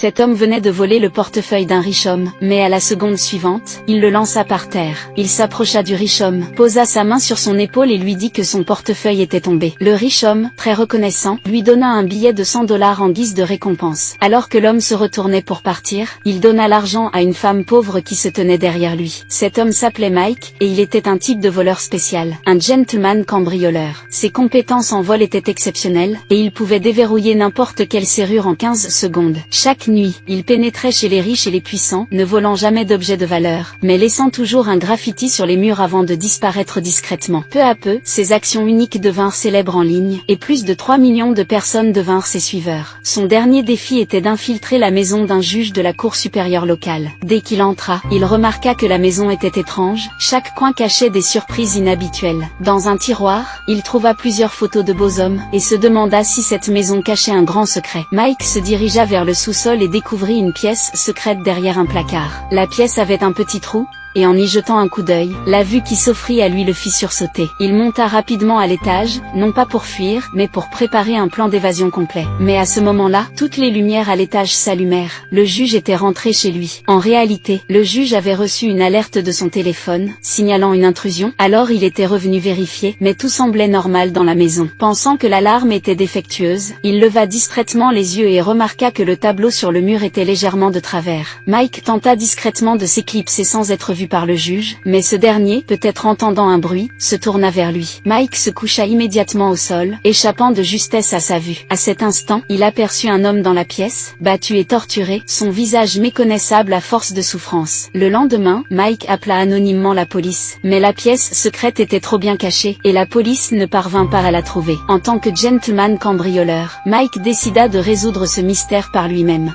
Cet homme venait de voler le portefeuille d'un riche homme, mais à la seconde suivante, il le lança par terre. Il s'approcha du riche homme, posa sa main sur son épaule et lui dit que son portefeuille était tombé. Le riche homme, très reconnaissant, lui donna un billet de 100 $ en guise de récompense. Alors que l'homme se retournait pour partir, il donna l'argent à une femme pauvre qui se tenait derrière lui. Cet homme s'appelait Mike, et il était un type de voleur spécial, un gentleman cambrioleur. Ses compétences en vol étaient exceptionnelles, et il pouvait déverrouiller n'importe quelle serrure en 15 secondes. Chaque nuit, il pénétrait chez les riches et les puissants, ne volant jamais d'objets de valeur, mais laissant toujours un graffiti sur les murs avant de disparaître discrètement. Peu à peu, ses actions uniques devinrent célèbres en ligne, et plus de 3 millions de personnes devinrent ses suiveurs. Son dernier défi était d'infiltrer la maison d'un juge de la cour supérieure locale. Dès qu'il entra, il remarqua que la maison était étrange, chaque coin cachait des surprises inhabituelles. Dans un tiroir, il trouva plusieurs photos de beaux hommes, et se demanda si cette maison cachait un grand secret. Mike se dirigea vers le sous-sol et découvrit une pièce secrète derrière un placard. La pièce avait un petit trou, et en y jetant un coup d'œil, la vue qui s'offrit à lui le fit sursauter. Il monta rapidement à l'étage, non pas pour fuir, mais pour préparer un plan d'évasion complet. Mais à ce moment-là, toutes les lumières à l'étage s'allumèrent. Le juge était rentré chez lui. En réalité, le juge avait reçu une alerte de son téléphone, signalant une intrusion. Alors il était revenu vérifier, mais tout semblait normal dans la maison. Pensant que l'alarme était défectueuse, il leva distraitement les yeux et remarqua que le tableau sur le mur était légèrement de travers. Mike tenta discrètement de s'éclipser sans être vu par le juge, mais ce dernier, peut-être entendant un bruit, se tourna vers lui. Mike se coucha immédiatement au sol, échappant de justesse à sa vue. À cet instant, il aperçut un homme dans la pièce, battu et torturé, son visage méconnaissable à force de souffrance. Le lendemain, Mike appela anonymement la police, mais la pièce secrète était trop bien cachée, et la police ne parvint pas à la trouver. En tant que gentleman cambrioleur, Mike décida de résoudre ce mystère par lui-même.